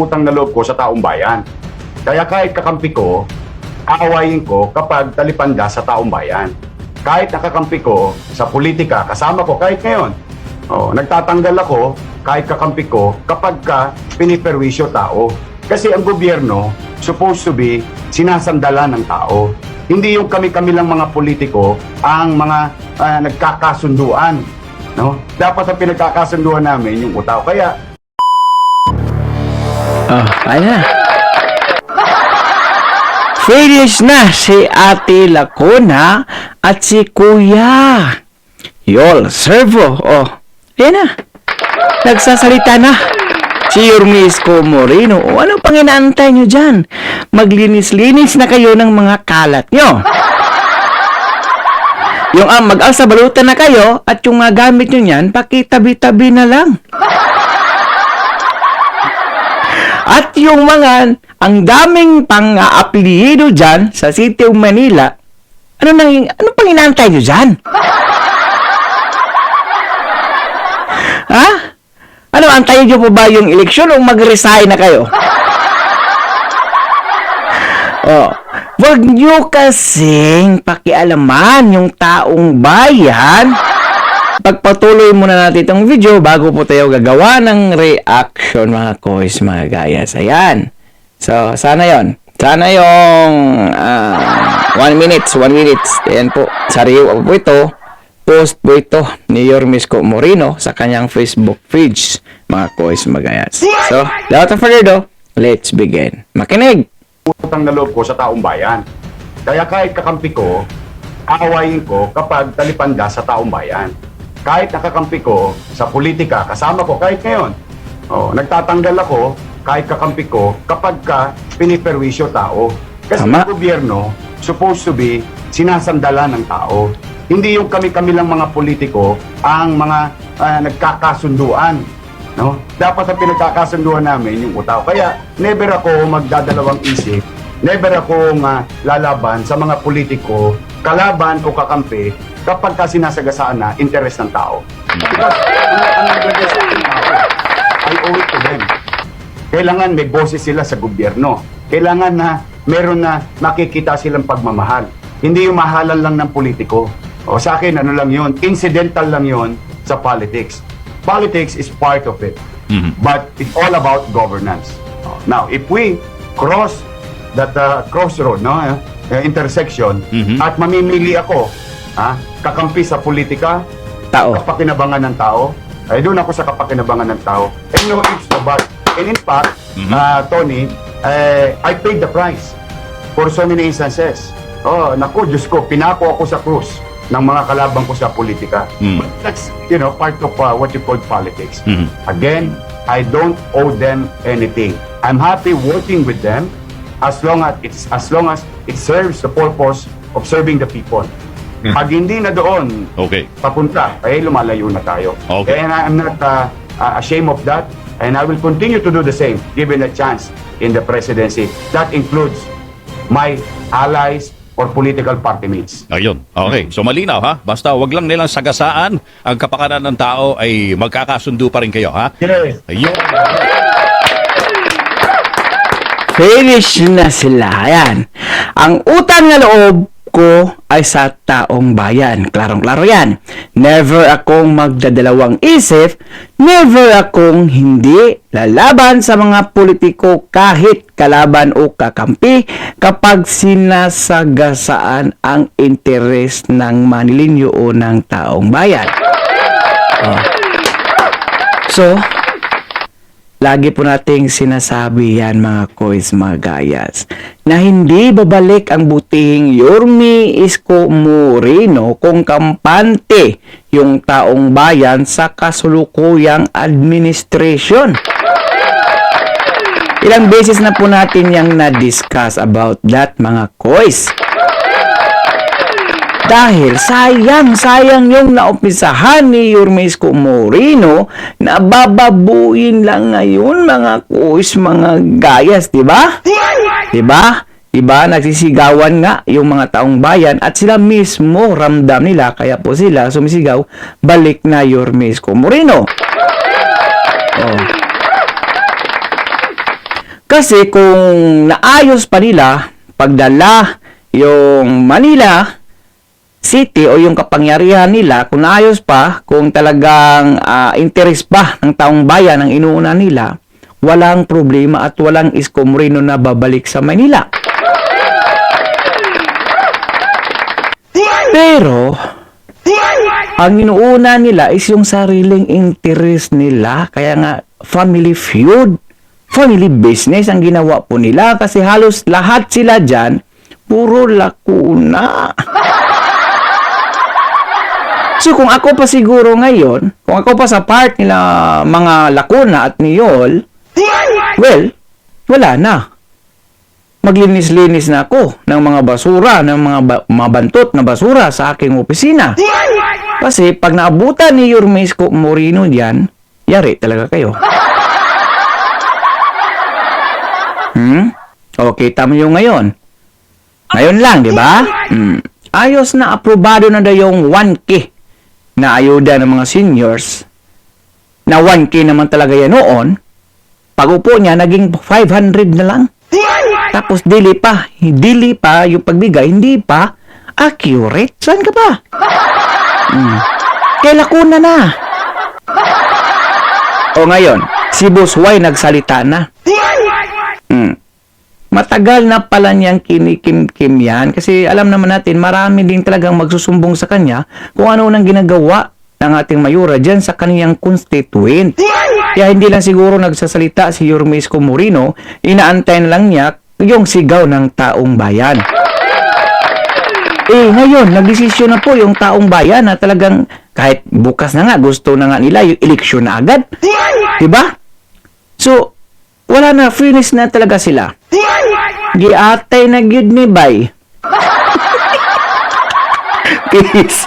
utang na loob ko sa taong bayan. Kaya kahit kakampi ko, aawayin ko kapag talipanda sa taong bayan. Kahit nakakampi ko sa politika, kasama ko kahit ngayon. Nagtatanggal ako kahit kakampi ko kapag piniperwisyo tao. Kasi ang gobyerno supposed to be sinasandalan ng tao. Hindi yung kami-kami lang mga politiko ang mga nagkakasunduan. No? Dapat ang pinagkakasunduan namin yung tao. Kaya Ayan. Finish na si Ate Lacona at si Kuya Yol Servo. Ayan na. Nagsasalita na si Yormisco Moreno. Ano pang inaantay nyo dyan? Maglinis-linis na kayo ng mga kalat nyo. Yung mag-alsa balutan na kayo at yung mga gamit nyo yan, pakitabi-tabi na lang. At yung mga, ang daming pang-apelyido dyan sa City of Manila, ano pang inaantay nyo dyan? Ha? Ano, antayin nyo po ba yung eleksyon o mag-resign na kayo? Wag nyo kasing pakialaman yung taong bayan. Pagpatuloy muna natin itong video bago po tayo gagawa ng reaction, mga kois, mga gayas. Ayan. So, sana yon. Sana yung 1 minute. Ayan po. Sariwa po ito. Post po ito ni Yormisco Moreno sa kanyang Facebook page, mga kois, mga gayas. So, without further ado, let's begin. Makinig! utang na loob ko sa taong bayan. Kaya kahit kakampi ko, aawayin ko kapag talipanda sa taong bayan. Kahit nakakampi ko sa politika, kasama ko kahit ngayon. Nagtatanggal ako kahit kakampi ko kapag piniperwisyo tao. Kasi ang gobyerno supposed to be sinasandalan ng tao. Hindi yung kami-kami lang mga politiko ang mga nagkakasunduan. No? Dapat ang pinagkakasunduan namin yung tao. Kaya never ako magdadalawang isip, never akong lalaban sa mga politiko, kalaban o kakampi kapag sinasagasaan na interes ng tao. Because ang naglagas ng tao, I owe it to them. Kailangan may boses sila sa gobyerno. Kailangan na meron na makikita silang pagmamahal. Hindi yung mahalan lang ng politiko. O sa akin, ano lang yun, incidental lang yun sa politics. Politics is part of it. But it's all about governance. Now, if we cross that crossroad, intersection, at mamimili ako, kakampi sa politika, kapakinabangan ng tao, ay doon ako sa kapakinabangan ng tao. And no ifs, no buts. And in fact, Tony, I paid the price for so many instances. Naku, Diyos ko, pinako ako sa krus ng mga kalabang ko sa politika. But that's, part of what you call politics. Again, I don't owe them anything. I'm happy working with them as long as it serves the purpose of serving the people. Pag hindi na doon papunta, ay lumalayo na tayo. And I'm not ashamed of that. And I will continue to do the same given a chance in the presidency. That includes my allies or political party mates. Ayun. Okay. So malinaw ha? Basta wag lang nilang sagasaan ang kapakanan ng tao ay magkakasundo pa rin kayo ha? Yes. Ayun. Finish na sila. Ayan. Ang utang na loob ko ay sa taong bayan. Klarong-klaro yan. Never akong magdadalawang isip, never akong hindi lalaban sa mga politiko kahit kalaban o kakampi kapag sinasagasaan ang interes ng Manilinyo o ng taong bayan. So, lagi po nating sinasabi yan, mga kois, mga gayas, na hindi babalik ang butihing Yormisco Moreno kung kampante yung taong bayan sa kasulukuyang administration. Ilang beses na po natin yung na-discuss about that, mga kois. Dahil sayang yung naumpisahan ni Yormisco Moreno na bababuin lang ngayon, mga kuis, mga gayas, di ba? Diba? Nagsisigawan nga yung mga taong bayan at sila mismo ramdam nila, kaya po sila sumisigaw, balik na Yormisco Moreno. Kasi kung naayos pa nila pagdala yung Manila City o yung kapangyarihan nila, kung naayos pa, kung talagang interest pa ng taong bayan ang inuuna nila, walang problema at walang Isko Moreno na babalik sa Manila. Pero, ang inuuna nila is yung sariling interest nila. Kaya nga, family feud, family business ang ginawa po nila. Kasi halos lahat sila dyan, puro lakuna. So, kung ako pa siguro ngayon, kung ako pa sa part nila mga lakuna at niyol, well, wala na. Maglinis-linis na ako ng mga basura, ng mga mabantot na basura sa aking opisina. Kasi pag naabutan ni Yorme Isko Moreno diyan, yari talaga kayo. Okay, tama yung ngayon. Ngayon lang, di ba? Ayos na, aprobado na daw yung 1K na ayuda ng mga seniors. Na 1K naman talaga yan noon. Pag upo niya, naging 500 na lang. Tapos dili pa yung pagbigay, hindi pa accurate. Saan ka ba? Kaya lakuna na. O ngayon, si Boss Y nagsalita na. Matagal na pala niyang kinikim-kim yan kasi alam naman natin marami din talagang magsusumbong sa kanya kung ano nang ginagawa ng ating mayura dyan sa kaniyang constituent. Kaya hindi lang siguro nagsasalita si Yorme Isko Moreno, inaantay na lang niya yung sigaw ng taong bayan. Ngayon, nagdesisyon na po yung taong bayan na talagang kahit bukas na nga, gusto na nga nila yung eleksyon na agad. Diba? So, wala na, finish na talaga sila. Giatay na gyud ni bay. Peace.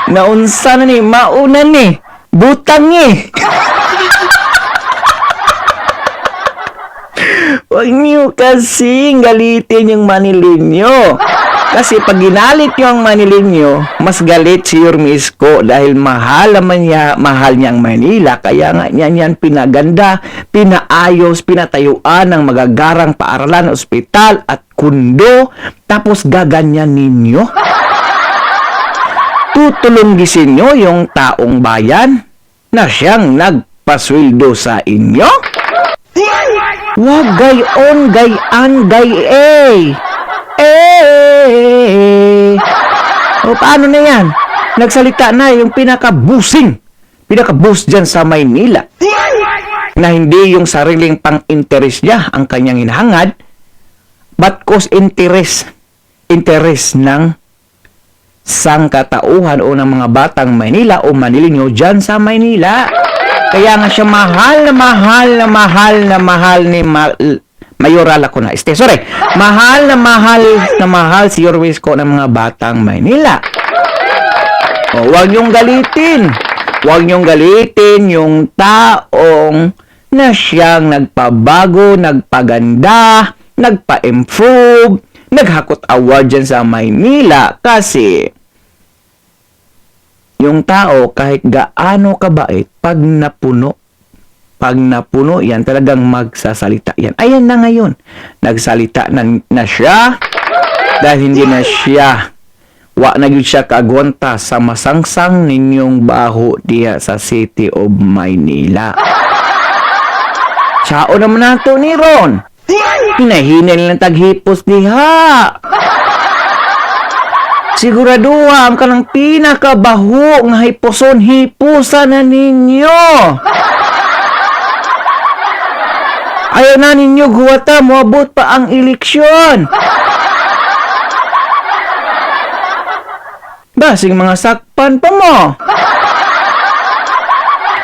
Naunsa na ni, mauna ni, butang ni. Huwag niyo kasing galitin yung Manilinyo. Kasi pag ginalit niyo ang Manilinyo, mas galit si Yorme Isko dahil mahal niya ang Manila. Kaya nga yan pinaganda, pinaayos, pinatayuan ng magagarang paaralan, ospital at kundo. Tapos gaganyan ninyo. Tutulunggisin nyo yung taong bayan na siyang nagpasweldo sa inyo? Wag gayon, gayan, O paano na yan? Nagsalita na yung pinaka-boss dyan sa Maynila. Na hindi yung sariling pang-interest niya ang kanyang hinahangad, but cause interest ng sangkatauhan o ng mga batang Maynila o Manilinyo dyan sa Maynila. Kaya nga siya mahal ni Mayoral ako na. Mahal na mahal si Yorme Isko ng mga batang Maynila. O, huwag niyong galitin. Huwag niyong galitin yung taong na siyang nagpabago, nagpaganda, nagpa-improve, naghakot award dyan sa Maynila. Kasi yung tao kahit gaano kabait, pag napuno yan, talagang magsasalita yan. Ayan na ngayon. Nagsalita na siya dahil hindi na siya na yun siya kagwanta sa masangsang ninyong baho diya sa City of Maynila. Sao naman nato ni Ron. Hinahinay lang taghipos diha. Siguraduhan ka ng pinakabaho nga hipuson-hipusa na ninyo. Ayaw na ninyo guwata, moabot pa ang eleksyon. Basing mga sakpan pa mo.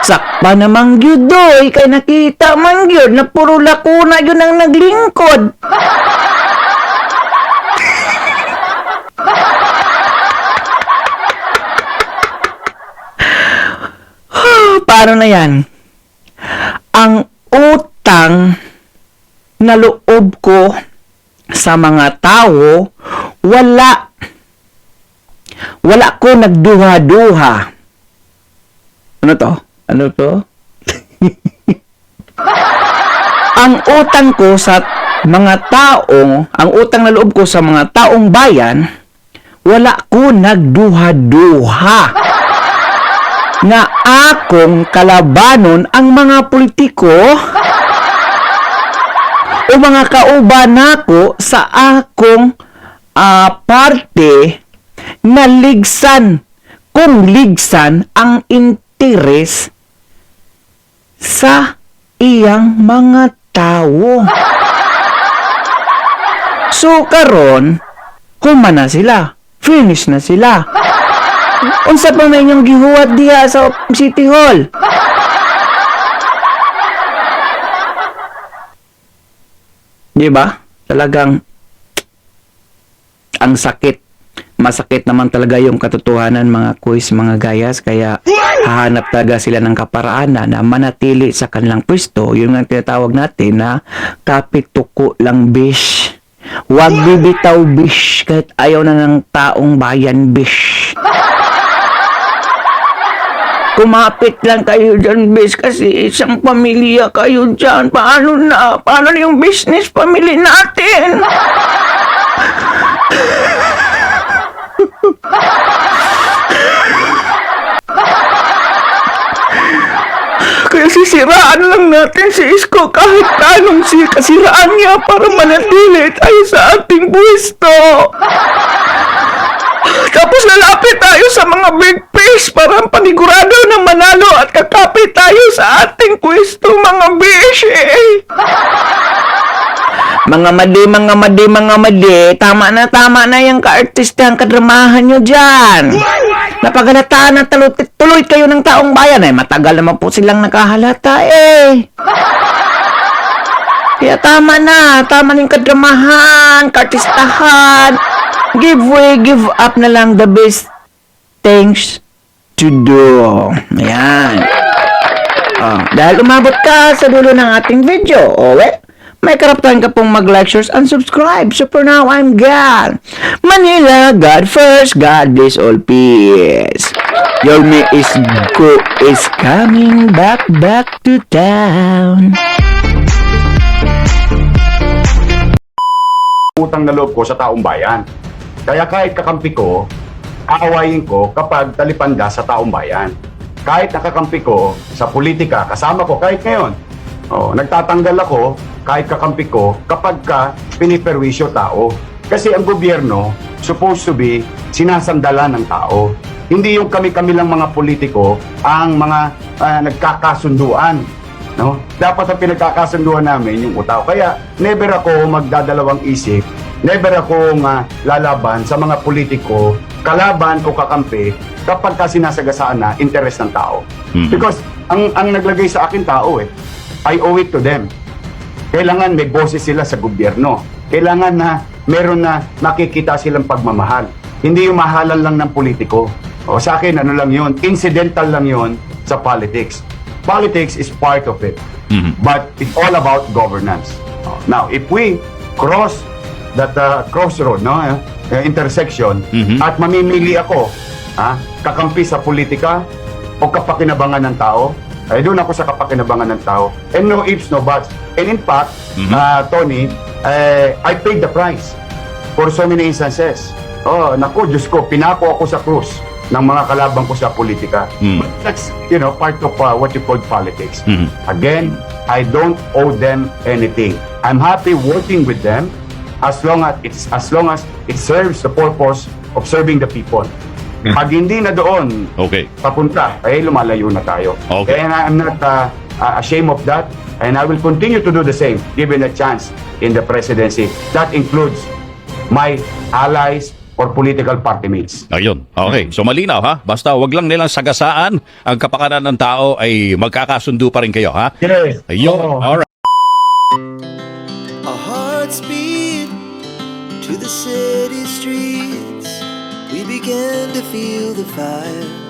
Sakpan na mangyud doy, kay nakita mangyud na puro lakuna yun ang naglingkod. Paano na yan? Ang utang na loob ko sa mga tao, wala ko nagduha-duha. Ano to? ang utang ko sa ang utang na loob ko sa mga taong bayan, wala ko nagduha-duha na akong kalabanon ang mga politiko o mga kauban nako sa akong parte na ligsan ang interes sa iyang mga tao. So karon, huma na sila. Finish na sila. Unsa pa may inyong gihuwat diha sa City Hall? Di ba? Talagang ang sakit. Masakit naman talaga yung katotohanan, mga kuis, mga gayas. Kaya hahanap talaga sila ng kaparaanan na manatili sa kanilang pwesto. Yun ang tinatawag natin na kapituko lang, bish. Huwag bibitaw, bish, kahit ayaw na ng taong bayan, bish. Kumapit lang kayo dyan, bish, kasi isang pamilya kayo dyan. Paano na yung business family natin? Kaya sisiraan lang natin si Isko kahit anong kasiraan niya para manatili tayo sa ating pwesto. Tapos lalapit tayo sa mga big fish para panigurado na manalo at kakapit tayo sa ating pwesto, mga bishi. Mga madi, tama na yung ka-artistang kadramahan nyo dyan. Napagalataan na tuloy kayo ng taong bayan. Matagal naman po silang nakahalata Kaya tama na yung kadramahan, ka-artistahan. Give up na lang, the best things to do. Ayan. Dahil umabot ka sa dulo ng ating video, may karapatan ka pong mag-lectures and subscribe. So for now, I'm God. Manila, God first, God bless all, peace. Your me is coming back to town. Utang na loob ko sa taong bayan. Kaya kahit kakampi ko, aawayin ko kapag talipanda sa taong bayan. Kahit nakakampi ko sa politika, kasama ko kahit ngayon. Nagtatanggal ako kahit kakampi ko kapag piniperwisyo tao. Kasi ang gobyerno supposed to be sinasandalan ng tao. Hindi yung kami-kami lang mga politiko ang mga nagkakasunduan. No? Dapat ang pinagkakasunduan namin yung tao. Kaya never ako magdadalawang isip, never akong lalaban sa mga politiko, kalaban o kakampi kapag sinasagasaan na interes ng tao. Because ang naglagay sa akin tao I owe it to them. Kailangan may boses sila sa gobyerno. Kailangan na meron na makikita silang pagmamahal. Hindi yung mahalan lang ng politiko. Sa akin, lang yun. Incidental lang yun sa politics. Politics is part of it. But it's all about governance. Now, if we cross that crossroad, intersection, at mamimili ako, kakampi sa politika o kapakinabangan ng tao, ay doon ako sa kapakinabangan ng tao. And no ifs, no buts. And in fact, Tony, I paid the price for so many instances. Naku, Diyos ko, pinako ako sa krus ng mga kalabang ko sa politika. But that's, part of what you call politics. Again, I don't owe them anything. I'm happy working with them as long as it serves the purpose of serving the people. Pag hindi na doon papunta, lumalayo na tayo. And I'm not ashamed of that. And I will continue to do the same given a chance in the presidency. That includes my allies or political party mates. Ayun. Okay. So malinaw ha? Basta wag lang nilang sagasaan ang kapakanan ng tao ay magkakasundo pa rin kayo ha? Yes. Ayun. Alright. Our hearts beat to the city streets. We began to feel the fire.